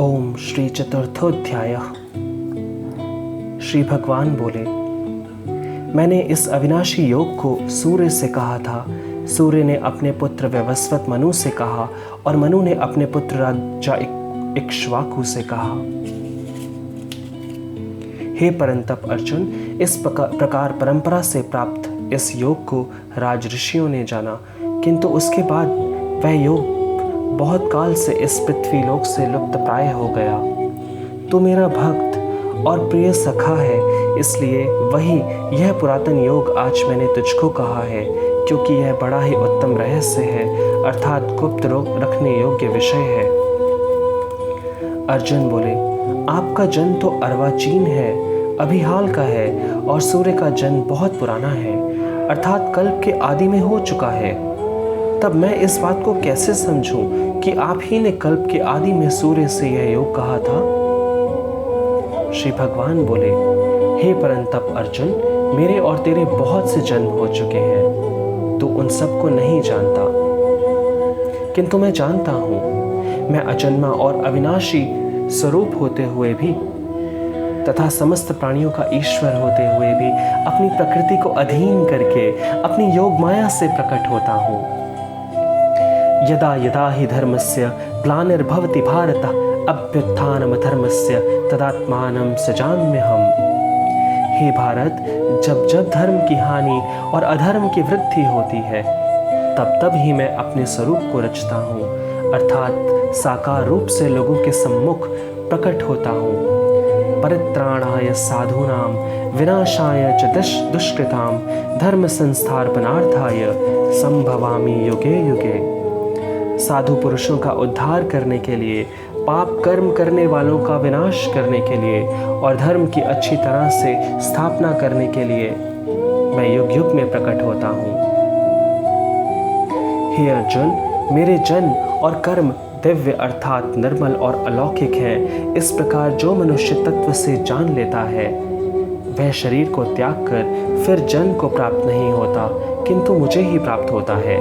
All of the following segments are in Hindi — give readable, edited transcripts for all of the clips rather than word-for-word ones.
ओम श्री चतुर्थोध्याय। श्री भगवान बोले, मैंने इस अविनाशी योग को सूर्य से कहा था। सूर्य ने अपने पुत्र वैवस्वत मनु से कहा और मनु ने अपने पुत्र राजा इक्ष्वाकु से कहा। हे परंतप अर्जुन, इस प्रकार परंपरा से प्राप्त इस योग को राज ऋषियों ने जाना, किंतु उसके बाद वह योग बहुत काल से इस पृथ्वी लोक से लुप्त प्राय हो गया। तू मेरा भक्त और प्रिय सखा है, इसलिए वही यह पुरातन योग आज मैंने तुझको कहा है, क्योंकि यह बड़ा ही उत्तम रहस्य है, अर्थात गुप्त रखने योग्य विषय है। अर्जुन बोले, आपका जन्म तो अर्वाचीन है, अभी हाल का है, और सूर्य का जन्म बहुत पुराना है, अर्थात कल्प के आदि में हो चुका है। तब मैं इस बात को कैसे समझूं कि आप ही ने कल्प के आदि में सूर्य से यह योग कहा था? श्री भगवान बोले, हे परंतप अर्जुन, मेरे और तेरे बहुत से जन्म हो चुके हैं, तू उन सब को नहीं जानता, किंतु मैं जानता हूँ। मैं अजन्मा और अविनाशी स्वरूप होते हुए भी तथा समस्त प्राणियों का ईश्वर होते हुए भी अपनी प्रकृति को अधीन करके अपनी योग माया से प्रकट होता हूँ। यदा यदा हि धर्मस्य ग्लानिर्भवति भारत अभ्युत्थानमधर्मस्य तदात्मानं सृजाम्यहम्। हे भारत, जब जब धर्म की हानि और अधर्म की वृद्धि होती है, तब तब ही मैं अपने स्वरूप को रचता हूँ, अर्थात साकार रूप से लोगों के सम्मुख प्रकट होता हूँ। परित्राणाय साधूनां विनाशाय च दुष्कृतां धर्म संस्थापनार्थाय संभवामि युगे युगे। साधु पुरुषों का उद्धार करने के लिए, पाप कर्म करने वालों का विनाश करने के लिए और धर्म की अच्छी तरह से स्थापना करने के लिए मैं युग युग में प्रकट होता हूँ। हे अर्जुन, मेरे जन्म और कर्म दिव्य अर्थात निर्मल और अलौकिक है। इस प्रकार जो मनुष्य तत्व से जान लेता है, वह शरीर को त्याग कर फिर जन्म को प्राप्त नहीं होता, किंतु मुझे ही प्राप्त होता है।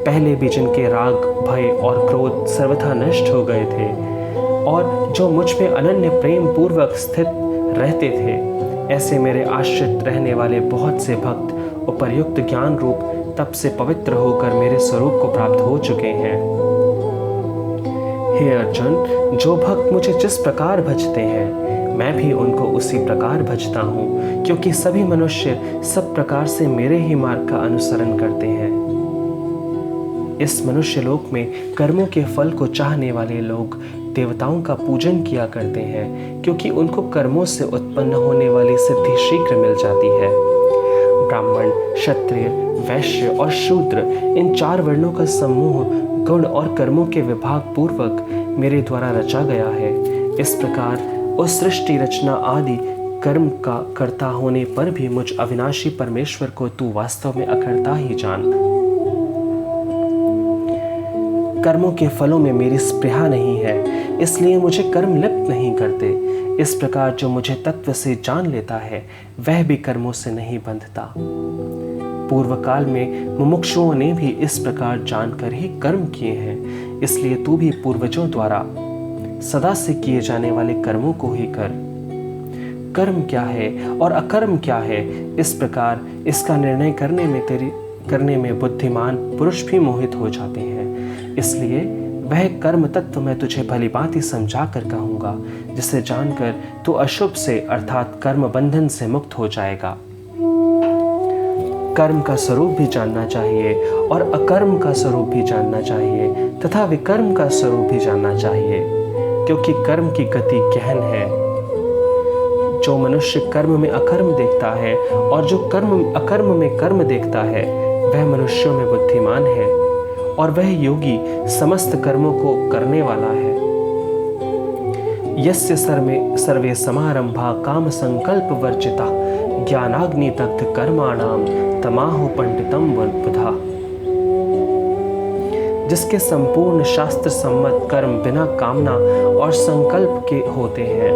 पहले भी जिनके राग, भय और क्रोध सर्वथा नष्ट हो गए थे और जो मुझ में अनन्य प्रेम पूर्वक स्थित रहते थे, ऐसे मेरे आश्रित रहने वाले बहुत से भक्त उपर्युक्त ज्ञान रूप तप से पवित्र होकर मेरे स्वरूप को प्राप्त हो चुके हैं। हे अर्जुन, जो भक्त मुझे जिस प्रकार भजते हैं, मैं भी उनको उसी प्रकार भजता हूँ, क्योंकि सभी मनुष्य सब प्रकार से मेरे ही मार्ग का अनुसरण करते हैं। इस मनुष्य लोक में कर्मों के फल को चाहने वाले लोग देवताओं का पूजन किया करते हैं, क्योंकि उनको कर्मों से उत्पन्न होने वाली सिद्धि शीघ्र मिल जाती है। ब्राह्मण, क्षत्रिय, वैश्य और शूद्र, इन चार वर्णों का समूह गुण और कर्मों के विभाग पूर्वक मेरे द्वारा रचा गया है। इस प्रकार उस सृष्टि रचना आदि कर्म का कर्ता होने पर भी मुझ अविनाशी परमेश्वर को तू वास्तव में अकर्ता ही जान। कर्मों के फलों में मेरी स्पृहा नहीं है, इसलिए मुझे कर्म लिप्त नहीं करते। इस प्रकार जो मुझे तत्व से जान लेता है, वह भी कर्मों से नहीं बंधता। पूर्व काल में मुमुक्षुओं ने भी इस प्रकार जानकर ही कर्म किए हैं, इसलिए तू भी पूर्वजों द्वारा सदा से किए जाने वाले कर्मों को ही कर। कर्म क्या है और अकर्म क्या है, इस प्रकार इसका निर्णय करने में बुद्धिमान पुरुष भी मोहित हो जाते हैं। इसलिए वह कर्म तत्व मैं तुझे भली भांति समझा कर कहूँगा, जिसे जानकर तू अशुभ से अर्थात कर्म बंधन से मुक्त हो जाएगा। कर्म का स्वरूप भी जानना चाहिए और अकर्म का स्वरूप भी जानना चाहिए तथा विकर्म का स्वरूप भी जानना चाहिए, क्योंकि कर्म की गति गहन है। जो मनुष्य कर्म में अकर्म देखता है और जो अकर्म में कर्म देखता है, वह मनुष्यों में बुद्धिमान है और वह योगी समस्त कर्मों को करने वाला है। यस्य सर्वे समारंभा काम संकल्प वर्जिता ज्ञानाग्नि दग्ध कर्माणाम तमाहु पंडितम बुधा। जिसके संपूर्ण शास्त्र सम्मत कर्म बिना कामना और संकल्प के होते हैं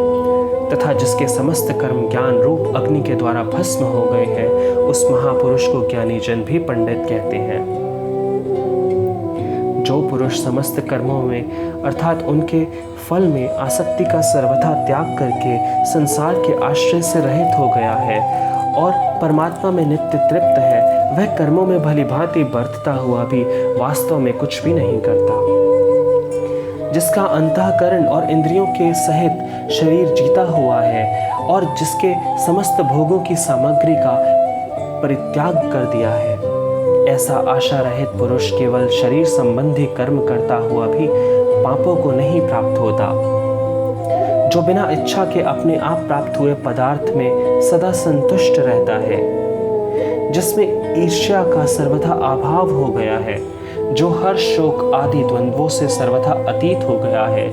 तथा जिसके समस्त कर्म ज्ञान रूप अग्नि के द्वारा भस्म हो गए हैं, उस महापुरुष को ज्ञानी जन भी पंडित कहते हैं। जो पुरुष समस्त कर्मों में अर्थात उनके फल में आसक्ति का सर्वथा त्याग करके संसार के आश्रय से रहित हो गया है और परमात्मा में नित्य तृप्त है, वह कर्मों में भली भांति बरतता हुआ भी वास्तव में कुछ भी नहीं करता। जिसका अंतःकरण और इंद्रियों के सहित शरीर जीता हुआ है और जिसके समस्त भोगों की सामग्री का परित्याग कर दिया है, ऐसा आशा रहित पुरुष केवल शरीर संबंधी कर्म करता हुआ भी पापों को नहीं प्राप्त होता। जो बिना इच्छा के अपने आप प्राप्त हुए पदार्थ में सदा संतुष्ट रहता है, जिसमें ईर्ष्या का सर्वथा अभाव हो गया है, जो हर्ष शोक आदि द्वंद्वों से सर्वथा अतीत हो गया है,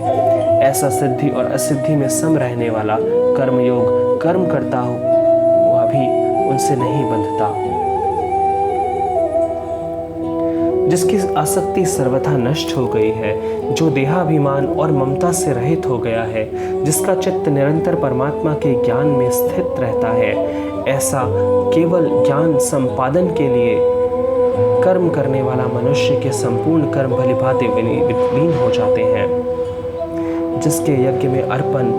ऐसा सिद्धि और असिद्धि में सम रहने वाला कर्मयोग कर्म करता हुआ भी उनसे नहीं बंधता। जिसकी आसक्ति सर्वथा नष्ट हो गई है, जो देहाभिमान और ममता से रहित हो गया है, जिसका चित्त निरंतर परमात्मा के ज्ञान में स्थित रहता है, ऐसा केवल ज्ञान संपादन के लिए कर्म करने वाला मनुष्य के संपूर्ण कर्म भलीभांति विलीन हो जाते हैं। जिसके यज्ञ में अर्पण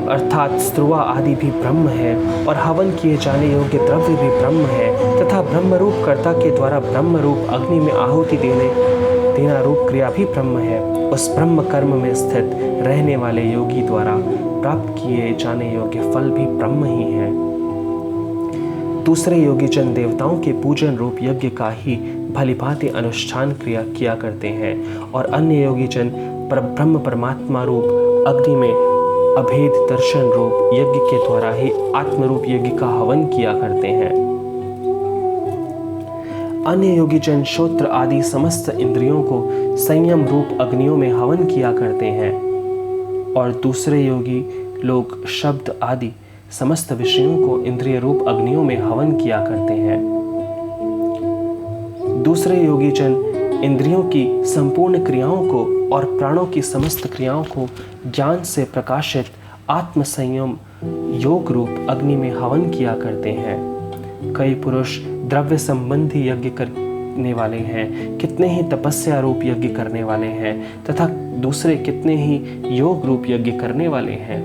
अर्थात स्त्रुवा आदि भी ब्रह्म है और हवन किए जाने योग्य द्रव्य भी ब्रह्म है तथा ब्रह्मरूप कर्ता के द्वारा ब्रह्मरूप अग्नि में आहुति देना रूप क्रिया भी ब्रह्म है, उस ब्रह्म कर्म में स्थित रहने वाले योगी द्वारा प्राप्त किए जाने योग्य फल भी ब्रह्म ही है। दूसरे योगी जन देवताओं के पूजन रूप यज्ञ का ही भलीभांति अनुष्ठान क्रिया किया करते हैं और अन्य योगी जन ब्रह्म परमात्मा रूप अग्नि में अभेद दर्शन रूप यज्ञ के द्वारा ही आत्मरूप यज्ञ का हवन किया करते हैं। अन्य योगी जन श्रोत्र आदि समस्त इंद्रियों को संयम रूप अग्नियों में हवन किया करते हैं और दूसरे योगी लोग शब्द आदि समस्त विषयों को इंद्रिय रूप अग्नियों में हवन किया करते हैं। दूसरे योगी जन इंद्रियों की संपूर्ण क्रियाओं को और प्राणों की समस्त क्रियाओं को ज्ञान से प्रकाशित आत्म संयम योग रूप अग्नि में हवन किया करते हैं। कई पुरुष द्रव्य संबंधी यज्ञ करने वाले हैं, कितने ही तपस्या रूप यज्ञ करने वाले हैं तथा दूसरे कितने ही योग रूप यज्ञ करने वाले हैं।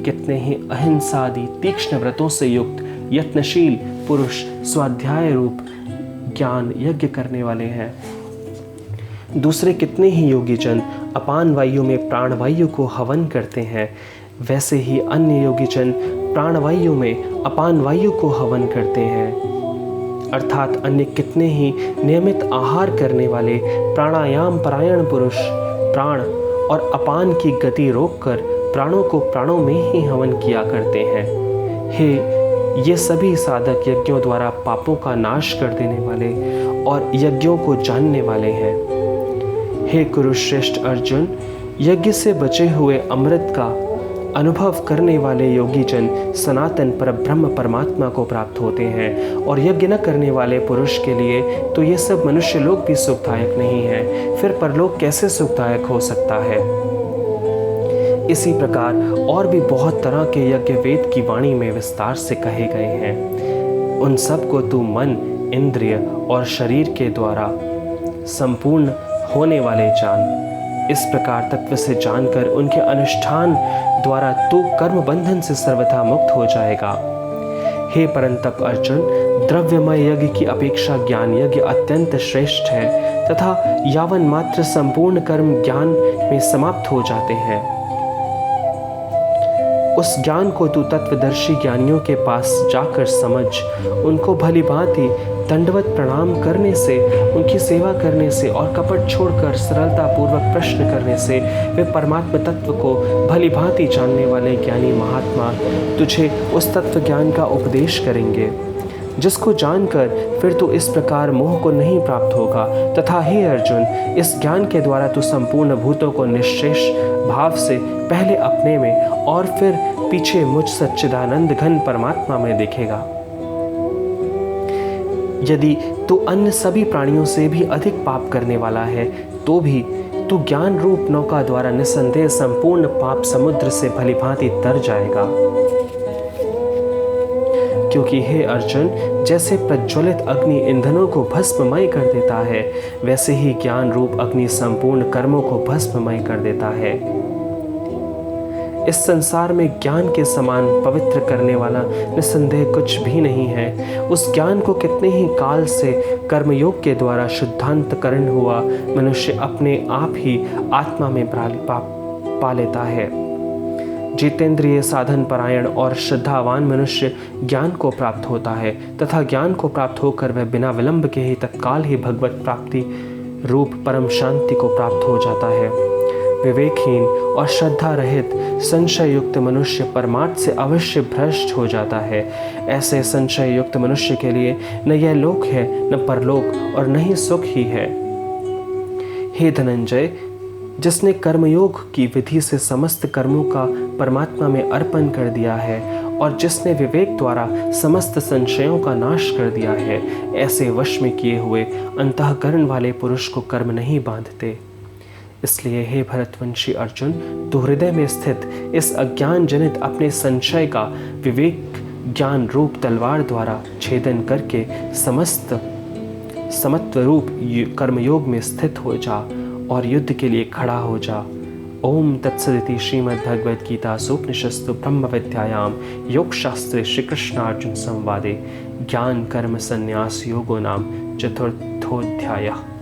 कितने ही अहिंसा आदि तीक्ष्ण व्रतों से युक्त यत्नशील पुरुष स्वाध्याय रूप ज्ञान यज्ञ करने वाले हैं। दूसरे कितने ही योगी जन अपान वायु में प्राणवायु को हवन करते हैं, वैसे ही अन्य योगी जन प्राणवायु में अपान वायु को हवन करते हैं। अर्थात अन्य कितने ही नियमित आहार करने वाले प्राणायाम परायण पुरुष प्राण और अपान की गति रोककर प्राणों को प्राणों में ही हवन किया करते हैं। हे ये सभी साधक यज्ञों द्वारा पापों का नाश कर देने वाले और यज्ञों को जानने वाले हैं। हे कुरुश्रेष्ठ अर्जुन, यज्ञ से बचे हुए अमृत का अनुभव करने वाले योगी जन सनातन परब्रह्म परमात्मा को प्राप्त होते हैं और यज्ञ न करने वाले पुरुष के लिए तो ये सब मनुष्य लोक भी सुखदायक नहीं है, फिर परलोक कैसे सुखदायक हो सकता है। इसी प्रकार और भी बहुत तरह के यज्ञ वेद की वाणी में विस्तार से कहे गए हैं। उन सब को तू मन, इंद्रिय और शरीर के द्वारा संपूर्ण होने वाले जान। इस प्रकार तत्व से जानकर उनके अनुष्ठान द्वारा तू कर्म बंधन से सर्वथा मुक्त हो जाएगा। हे परंतप अर्जुन, द्रव्यमय यज्ञ की अपेक्षा ज्ञान यज्ञ अत्यंत श्रेष्ठ है तथा यावन मात्र संपूर्ण कर्म ज्ञान में समाप्त हो जाते हैं। उस ज्ञान को तू तत्वदर्शी ज्ञानियों के पास जाकर समझ, उनको भली भांति दंडवत प्रणाम करने से, उनकी सेवा करने से और कपट छोड़कर सरलता पूर्वक प्रश्न करने से वे परमात्मा तत्व को भली भांति जानने वाले ज्ञानी महात्मा तुझे उस तत्व ज्ञान का उपदेश करेंगे, जिसको जानकर फिर तू इस प्रकार मोह को नहीं प्राप्त होगा। तथा हे अर्जुन, इस ज्ञान के द्वारा तू संपूर्ण भूतों को निश्शेष भाव से पहले अपने में और फिर पीछे मुझ सच्चिदानंद घन परमात्मा में देखेगा। यदि तू अन्य सभी प्राणियों से भी अधिक पाप करने वाला है तो भी तू ज्ञान रूप नौका द्वारा निस्संदेह संपूर्ण पाप समुद्र से भलीभांति तर जाएगा। क्योंकि हे अर्जुन, जैसे प्रज्वलित अग्नि ईंधनों को भस्ममय कर देता है, वैसे ही ज्ञान रूप अग्नि संपूर्ण कर्मों को भस्ममय कर देता है। इस संसार में ज्ञान के समान पवित्र करने वाला निस्संदेह कुछ भी नहीं है। उस ज्ञान को कितने ही काल से कर्मयोग के द्वारा शुद्धांतकरण हुआ मनुष्य अपने आप ही आत्मा में पा लेता है। जितेंद्रिय, साधन परायण और श्रद्धावान मनुष्य ज्ञान को प्राप्त होता है तथा ज्ञान को प्राप्त होकर वह बिना विलंब के ही तत्काल ही भगवत प्राप्ति रूप परम शांति को प्राप्त हो जाता है। विवेकहीन और श्रद्धा रहित संशय युक्त मनुष्य परमार्थ से अवश्य भ्रष्ट हो जाता है। ऐसे संशय युक्त मनुष्य के लिए न यह लोक है, न परलोक, और न ही सुख ही है। हे धनंजय, जिसने कर्मयोग की विधि से समस्त कर्मों का परमात्मा में अर्पण कर दिया है और जिसने विवेक द्वारा समस्त संशयों का नाश कर दिया है, ऐसे वश में किए हुए अंतःकरण वाले पुरुष को कर्म नहीं बांधते। इसलिए हे भरतवंशी अर्जुन, तू हृदय में स्थित इस अज्ञान जनित अपने संशय का विवेक ज्ञान रूप तलवार द्वारा छेदन करके समत्व रूप कर्मयोग में स्थित हो जा और युद्ध के लिए खड़ा हो जा। ओम तत्सदिति श्रीमद्भगवद्गीतासूपनिषत्सु ब्रह्म विद्यायां योग शास्त्रे श्री कृष्णार्जुन संवादे ज्ञान कर्म संन्यास योगो नाम चतुर्थोऽध्यायः।